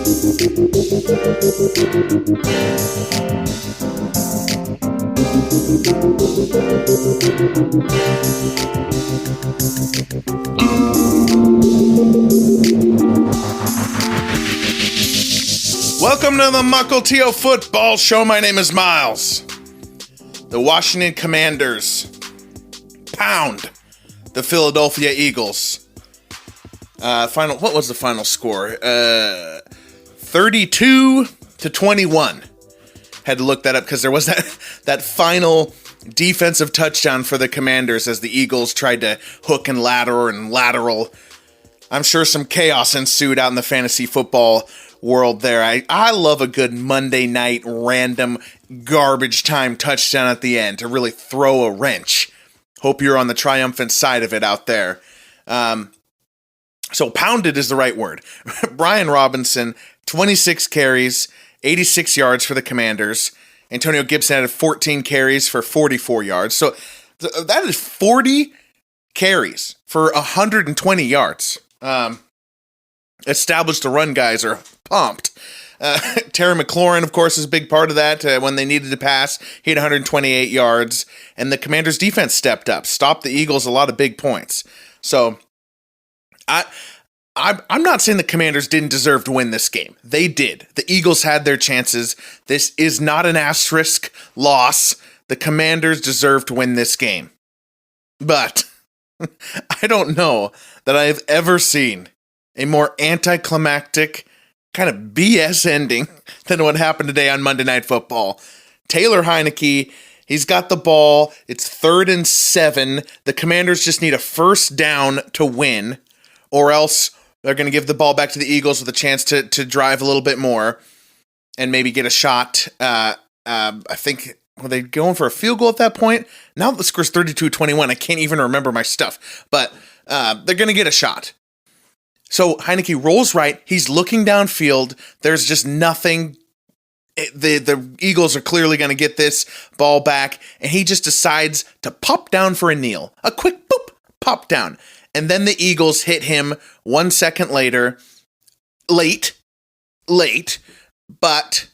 Welcome to the Mukilteo Football Show. My name is Miles. The Washington Commanders pound the Philadelphia Eagles. What was the final score? 32-21. Had to look that up because there was that final defensive touchdown for the Commanders as the Eagles tried to hook and lateral. I'm sure some chaos ensued out in the fantasy football world there. I love a good Monday night random garbage time touchdown at the end to really throw a wrench. Hope you're on the triumphant side of it out there. So pounded is the right word. Brian Robinson, 26 carries, 86 yards for the Commanders. Antonio Gibson had 14 carries for 44 yards. So that is 40 carries for 120 yards. Established the run guys are pumped. Terry McLaurin, of course, is a big part of that. When they needed to pass, he had 128 yards. And the Commanders' defense stepped up, stopped the Eagles a lot of big points. So I'm not saying the Commanders didn't deserve to win this game. They did. The Eagles had their chances. This is not an asterisk loss. The Commanders deserve to win this game. But I don't know that I've ever seen a more anticlimactic kind of BS ending than what happened today on Monday Night Football. Taylor Heinicke, he's got the ball. It's 3rd and 7. The Commanders just need a first down to win, or else they're going to give the ball back to the Eagles with a chance to drive a little bit more and maybe get a shot. I think, were they going for a field goal at that point? Now the score's 32-21. I can't even remember my stuff, but they're going to get a shot. So Heinicke rolls right. He's looking downfield. There's just nothing. The Eagles are clearly going to get this ball back, and he just decides to pop down for a kneel. A quick boop, pop down. And then the Eagles hit him 1 second later. Late, but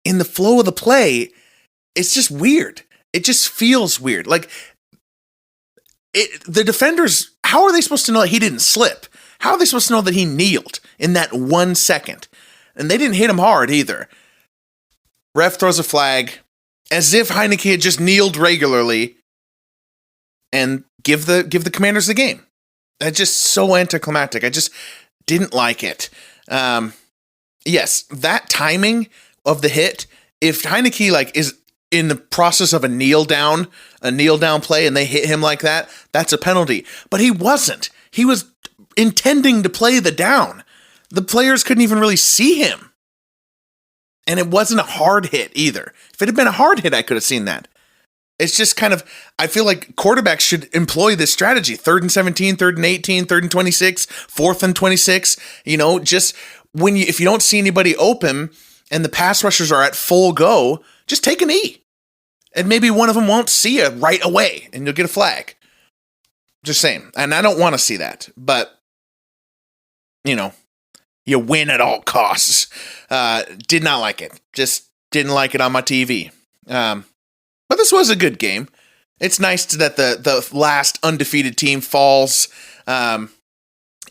in the flow of the play, it's just weird. It just feels weird. Like, the defenders, how are they supposed to know that he didn't slip? How are they supposed to know that he kneeled in that 1 second? And they didn't hit him hard either. Ref throws a flag as if Heinicke had just kneeled regularly and give the Commanders the game. That's just so anticlimactic. I just didn't like it. Yes, that timing of the hit, if Heinicke is in the process of a kneel down play and they hit him like that, that's a penalty. But he wasn't. He was intending to play the down. The players couldn't even really see him. And it wasn't a hard hit either. If it had been a hard hit, I could have seen that. It's just kind of, I feel like quarterbacks should employ this strategy. 3rd and 17, 3rd and 18, 3rd and 26, 4th and 26. Just if you don't see anybody open and the pass rushers are at full go, just take a knee. And maybe one of them won't see you right away and you'll get a flag. Just saying. And I don't want to see that. But, you win at all costs. Did not like it. Just didn't like it on my TV. But this was a good game. It's nice that the last undefeated team falls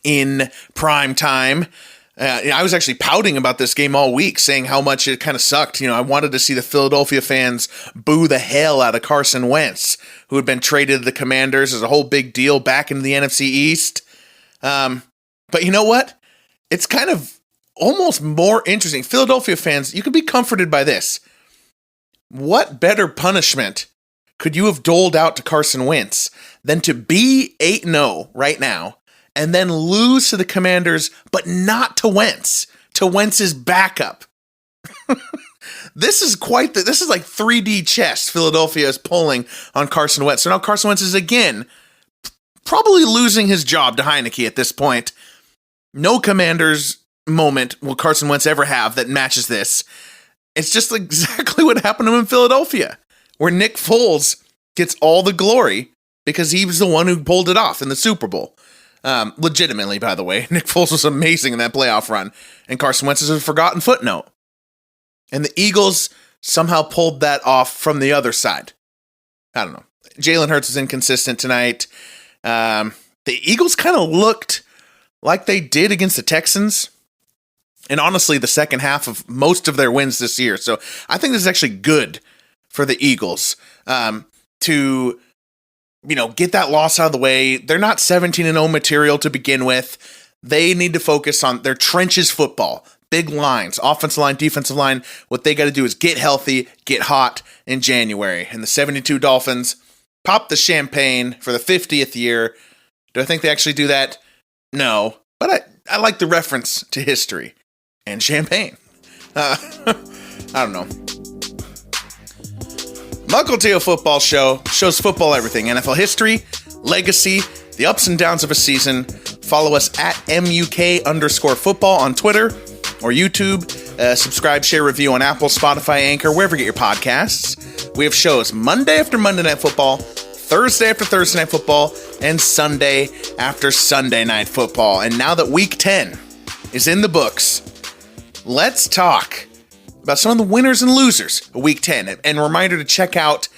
in prime time. I was actually pouting about this game all week, saying how much it kind of sucked. I wanted to see the Philadelphia fans boo the hell out of Carson Wentz, who had been traded to the Commanders as a whole big deal back into the NFC East. But you know what? It's kind of almost more interesting. Philadelphia fans, you can be comforted by this. What better punishment could you have doled out to Carson Wentz than to be 8-0 right now and then lose to the Commanders, but not to Wentz, to Wentz's backup? This is like 3D chess Philadelphia is pulling on Carson Wentz. So now Carson Wentz is again probably losing his job to Heinicke at this point. No Commanders moment will Carson Wentz ever have that matches this. It's just exactly what happened to him in Philadelphia, where Nick Foles gets all the glory because he was the one who pulled it off in the Super Bowl. Legitimately, by the way. Nick Foles was amazing in that playoff run, and Carson Wentz is a forgotten footnote. And the Eagles somehow pulled that off from the other side. I don't know. Jalen Hurts was inconsistent tonight. The Eagles kind of looked like they did against the Texans. And honestly, the second half of most of their wins this year. So I think this is actually good for the Eagles to, get that loss out of the way. They're not 17-0 material to begin with. They need to focus on their trenches football. Big lines, offensive line, defensive line. What they got to do is get healthy, get hot in January. And the 72 Dolphins pop the champagne for the 50th year. Do I think they actually do that? No. But I like the reference to history and champagne. I don't know. Mukilteo Football Show shows football everything. NFL history, legacy, the ups and downs of a season. Follow us at MUK_football on Twitter or YouTube. Subscribe, share, review on Apple, Spotify, Anchor, wherever you get your podcasts. We have shows Monday after Monday Night Football, Thursday after Thursday Night Football, and Sunday after Sunday Night Football. And now that Week 10 is in the books, let's talk about some of the winners and losers of Week 10. And a reminder to check out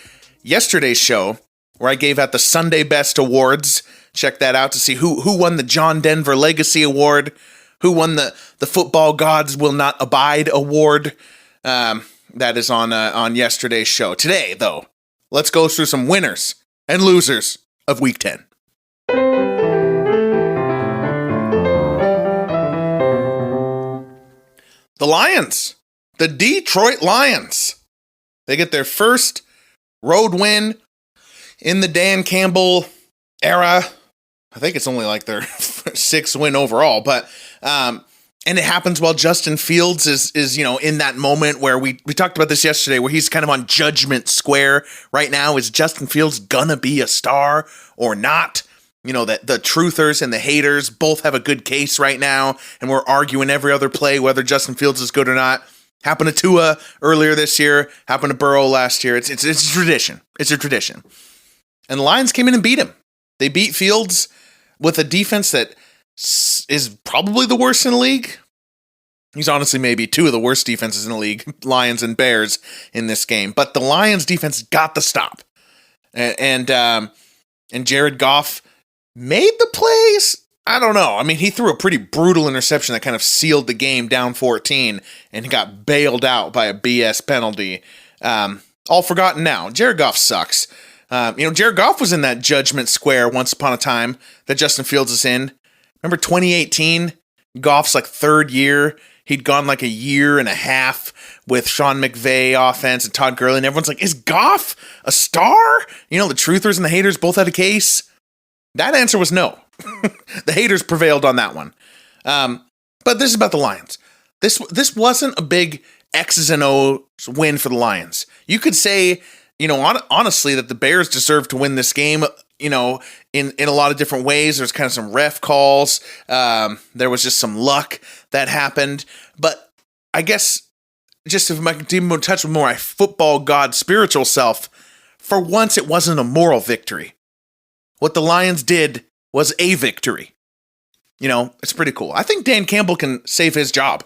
yesterday's show, where I gave out the Sunday Best Awards. Check that out to see who won the John Denver Legacy Award, who won the Football Gods Will Not Abide Award. That is on yesterday's show. Today, though, let's go through some winners and losers of Week 10. The Lions. The Detroit Lions. They get their first road win in the Dan Campbell era. I think it's only like their 6th win overall, but and it happens while Justin Fields is in that moment where we talked about this yesterday, where he's kind of on judgment square right now. Is Justin Fields gonna be a star or not? That the truthers and the haters both have a good case right now, and we're arguing every other play whether Justin Fields is good or not. Happened to Tua earlier this year. Happened to Burrow last year. It's a tradition. It's a tradition. And the Lions came in and beat him. They beat Fields with a defense that is probably the worst in the league. He's honestly maybe 2 of the worst defenses in the league, Lions and Bears, in this game. But the Lions defense got the stop. And Jared Goff made the plays. I don't know. I mean, he threw a pretty brutal interception that kind of sealed the game down 14, and he got bailed out by a BS penalty. All forgotten now. Jared Goff sucks. Jared Goff was in that judgment square once upon a time that Justin Fields is in. Remember 2018? Goff's like 3rd year. He'd gone like a year and a half with Sean McVay offense and Todd Gurley, and everyone's like, is Goff a star? The truthers and the haters both had a case. That answer was no. The haters prevailed on that one. But this is about the Lions. This wasn't a big X's and O's win for the Lions. You could say, honestly, that the Bears deserved to win this game, in a lot of different ways. There's kind of some ref calls. There was just some luck that happened. But I guess, just if I can deep in touch with more my football god spiritual self, for once it wasn't a moral victory. What the Lions did was a victory. It's pretty cool. I think Dan Campbell can save his job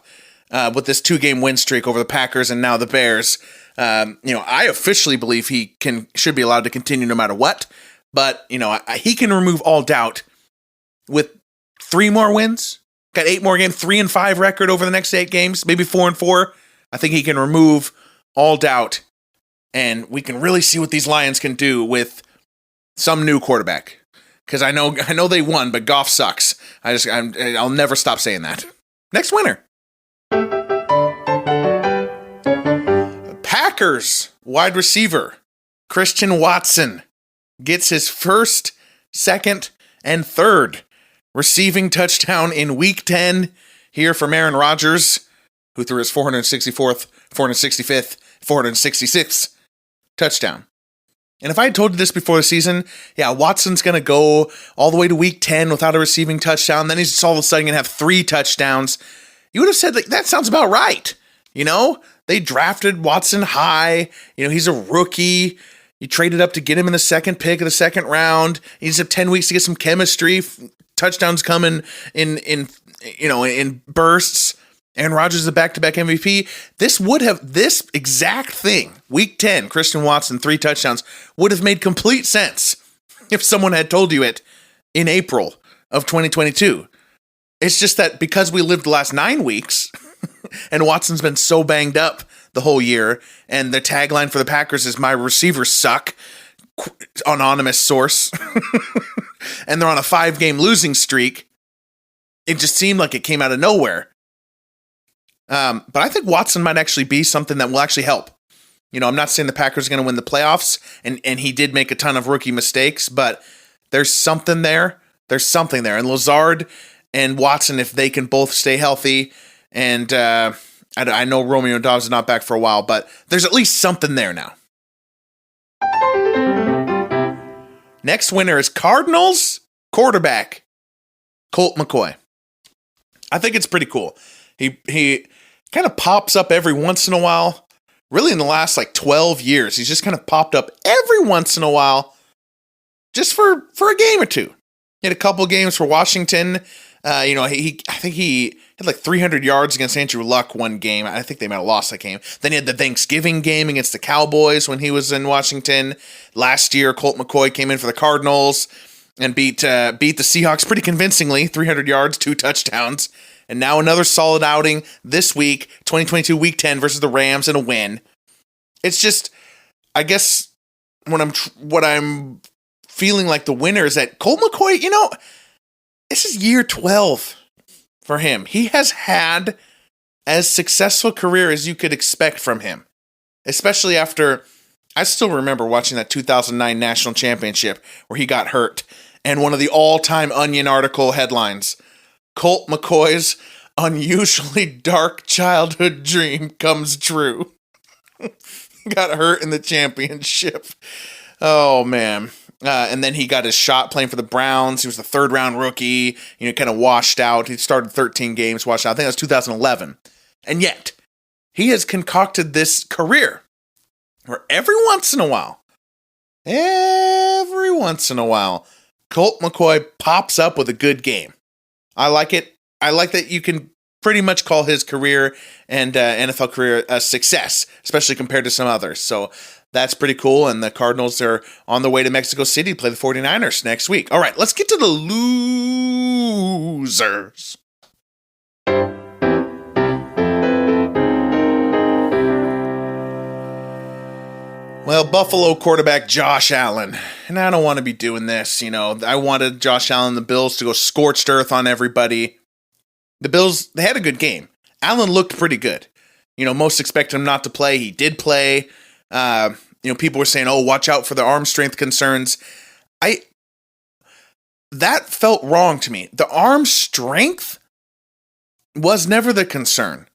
with this 2-game win streak over the Packers and now the Bears. I officially believe he should be allowed to continue no matter what. But, he can remove all doubt with 3 more wins. Got 8 more games, 3-5 record over the next 8 games, maybe 4-4. I think he can remove all doubt, and we can really see what these Lions can do with some new quarterback. Because I know they won, but Goff sucks. I'll never stop saying that. Next winner. Packers wide receiver Christian Watson gets his first, second, and third receiving touchdown in Week 10 here from Aaron Rodgers, who threw his 464th, 465th, 466th touchdown. And if I had told you this before the season, Watson's going to go all the way to Week 10 without a receiving touchdown, then he's just all of a sudden going to have 3 touchdowns, you would have said, that sounds about right. They drafted Watson high. He's a rookie. You traded up to get him in the 2nd pick of the 2nd round. He just had 10 weeks to get some chemistry, touchdowns coming in bursts. Aaron Rodgers is a back-to-back MVP. This exact thing, week 10, Christian Watson, 3 touchdowns, would have made complete sense if someone had told you it in April of 2022. It's just that because we lived the last 9 weeks and Watson's been so banged up the whole year, and the tagline for the Packers is "My receivers suck," anonymous source, and they're on a 5-game losing streak, it just seemed like it came out of nowhere. But I think Watson might actually be something that will actually help. I'm not saying the Packers are going to win the playoffs, and he did make a ton of rookie mistakes, but there's something there. There's something there. And Lazard and Watson, if they can both stay healthy, and I know Romeo Dobbs is not back for a while, but there's at least something there now. Next winner is Cardinals quarterback Colt McCoy. I think it's pretty cool. He kind of pops up every once in a while. Really, in the last 12 years, he's just kind of popped up every once in a while, just for a game or two. He had a couple games for Washington. I think he had 300 yards against Andrew Luck one game. I think they might have lost that game. Then he had the Thanksgiving game against the Cowboys when he was in Washington. Last year, Colt McCoy came in for the Cardinals and beat the Seahawks pretty convincingly, 300 yards, 2 touchdowns. And now another solid outing this week, 2022 Week 10 versus the Rams, and a win. It's just, I guess, what I'm feeling like the winner is that Colt McCoy, this is year 12 for him. He has had as successful career as you could expect from him, especially after, I still remember watching that 2009 National Championship where he got hurt, and one of the all-time Onion article headlines, Colt McCoy's unusually dark childhood dream comes true. Got hurt in the championship. Oh, man. And then he got his shot playing for the Browns. He was the 3rd-round rookie, kind of washed out. He started 13 games, washed out. I think that was 2011. And yet, he has concocted this career where every once in a while, Colt McCoy pops up with a good game. I like it. I like that you can pretty much call his career and NFL career a success, especially compared to some others. So that's pretty cool. And the Cardinals are on their way to Mexico City to play the 49ers next week. All right, let's get to the losers. Well, Buffalo quarterback Josh Allen. And I don't want to be doing this, I wanted Josh Allen and the Bills to go scorched earth on everybody. The Bills, they had a good game. Allen looked pretty good. Most expected him not to play. He did play. People were saying, watch out for the arm strength concerns. That felt wrong to me. The arm strength was never the concern.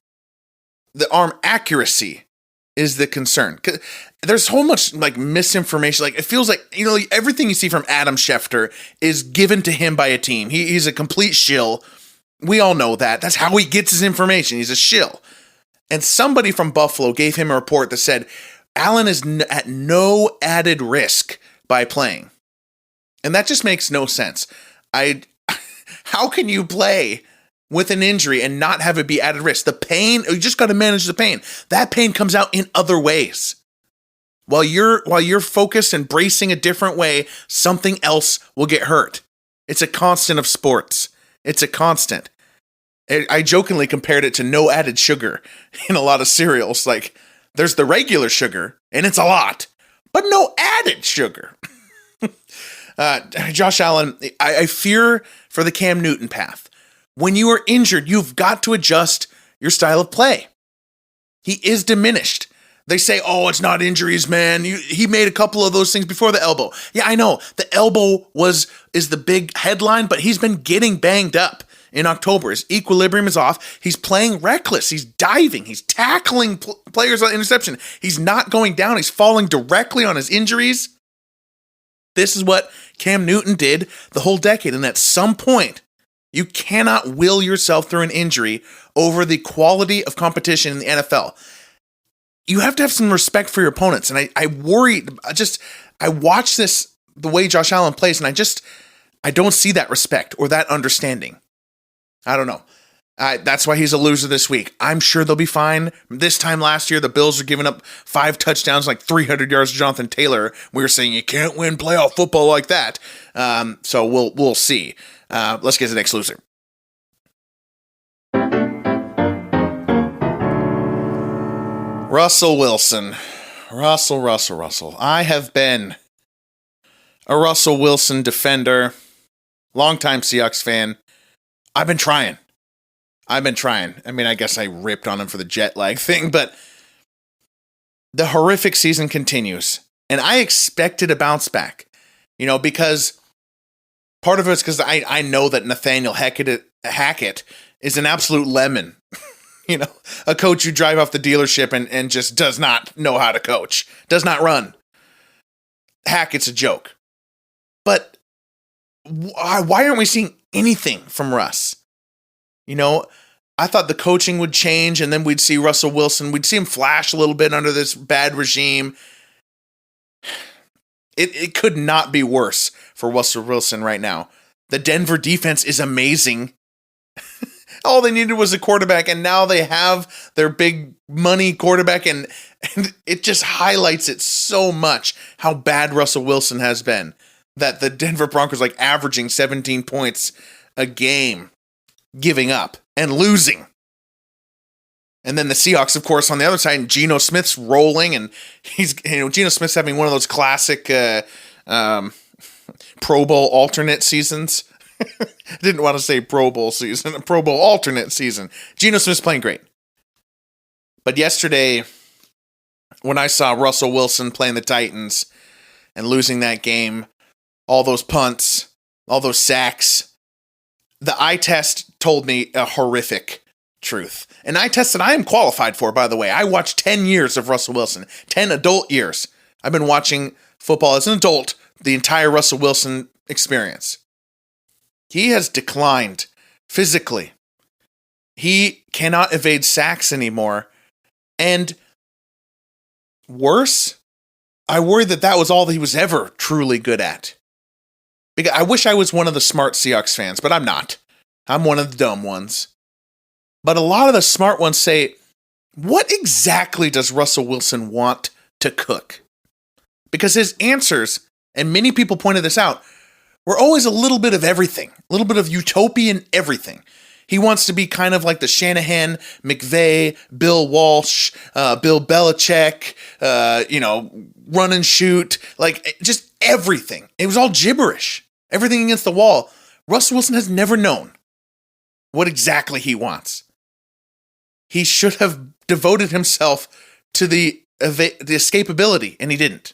The arm accuracy is the concern. There's so much misinformation. It feels like, everything you see from Adam Schefter is given to him by a team. He's a complete shill. We all know that. That's how he gets his information. He's a shill. And somebody from Buffalo gave him a report that said Allen is at no added risk by playing. And that just makes no sense. How can you play with an injury and not have it be added risk? The pain, you just got to manage the pain. That pain comes out in other ways. While you're focused and bracing a different way, something else will get hurt. It's a constant of sports. It's a constant. I jokingly compared it to no added sugar in a lot of cereals. There's the regular sugar, and it's a lot, but no added sugar. Josh Allen, I fear for the Cam Newton path. When you are injured, you've got to adjust your style of play. He is diminished. They say, it's not injuries, man. He made a couple of those things before the elbow. Yeah, I know. The elbow is the big headline, but he's been getting banged up in October. His equilibrium is off. He's playing reckless. He's diving. He's tackling players on interception. He's not going down. He's falling directly on his injuries. This is what Cam Newton did the whole decade. And at some point, you cannot will yourself through an injury over the quality of competition in the NFL. You have to have some respect for your opponents. And I worry, I watch this, the way Josh Allen plays, and I don't see that respect or that understanding. I don't know. That's why he's a loser this week. I'm sure they'll be fine. This time last year, the Bills were giving up 5 touchdowns, like 300 yards to Jonathan Taylor. We were saying you can't win playoff football like that. So we'll see. Let's get to the next loser. Russell Wilson. Russell. I have been a Russell Wilson defender, longtime Seahawks fan. I've been trying. I mean, I guess I ripped on him for the jet lag thing, but the horrific season continues. And I expected a bounce back, because part of it's because I know that Nathaniel Hackett is an absolute lemon. A coach who drive off the dealership and just does not know how to coach, does not run. Hackett's a joke. But why aren't we seeing anything from Russ? I thought the coaching would change and then we'd see Russell Wilson. We'd see him flash a little bit under this bad regime. It could not be worse for Russell Wilson right now. The Denver defense is amazing. All they needed was a quarterback, and now they have their big money quarterback, and it just highlights it so much how bad Russell Wilson has been, that the Denver Broncos averaging 17 points a game, giving up and losing. And then the Seahawks, of course, on the other side, and Geno Smith's rolling, and Geno Smith's having one of those classic Pro Bowl alternate seasons. I didn't want to say Pro Bowl season, a Pro Bowl alternate season. Geno Smith's playing great. But yesterday, when I saw Russell Wilson playing the Titans and losing that game, all those punts, all those sacks, the eye test told me a horrific truth. An eye test that I am qualified for, by the way. I watched 10 years of Russell Wilson, 10 adult years. I've been watching football as an adult, the entire Russell Wilson experience. He has declined physically. He cannot evade sacks anymore. And worse, I worry that was all that he was ever truly good at. Because I wish I was one of the smart Seahawks fans, but I'm not. I'm one of the dumb ones. But a lot of the smart ones say, what exactly does Russell Wilson want to cook? Because his answers, and many people pointed this out, were always a little bit of everything, a little bit of utopian everything. He wants to be kind of like the Shanahan, McVay, Bill Walsh, Bill Belichick, run and shoot, just everything. It was all gibberish, everything against the wall. Russell Wilson has never known what exactly he wants. He should have devoted himself to the escapability, and he didn't.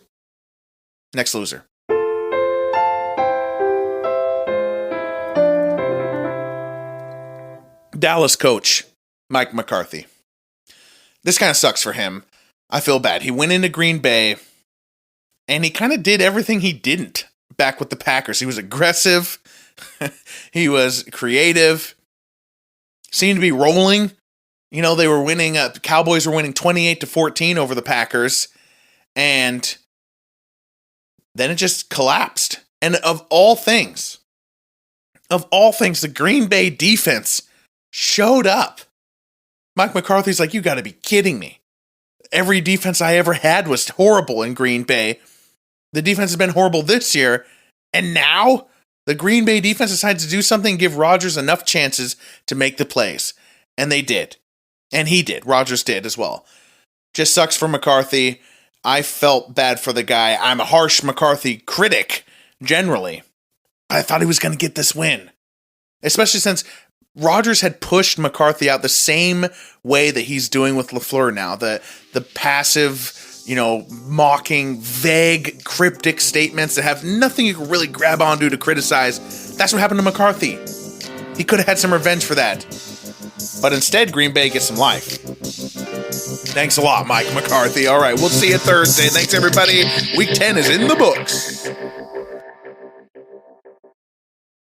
Next loser. Dallas coach, Mike McCarthy. This kind of sucks for him. I feel bad. He went into Green Bay, and he kind of did everything he didn't back with the Packers. He was aggressive. He was creative. Seemed to be rolling. They were winning. The Cowboys were winning 28-14 over the Packers, and then it just collapsed. And of all things, the Green Bay defense showed up. Mike McCarthy's like, you got to be kidding me. Every defense I ever had was horrible in Green Bay. The defense has been horrible this year. And now the Green Bay defense decides to do something and give Rodgers enough chances to make the plays. And they did. And he did. Rodgers did as well. Just sucks for McCarthy. I felt bad for the guy. I'm a harsh McCarthy critic, generally. I thought he was going to get this win. Especially since Rodgers had pushed McCarthy out the same way that he's doing with LaFleur now. The passive, mocking, vague, cryptic statements that have nothing you can really grab onto to criticize. That's what happened to McCarthy. He could have had some revenge for that. But instead, Green Bay gets some life. Thanks a lot, Mike McCarthy. All right, we'll see you Thursday. Thanks, everybody. Week 10 is in the books.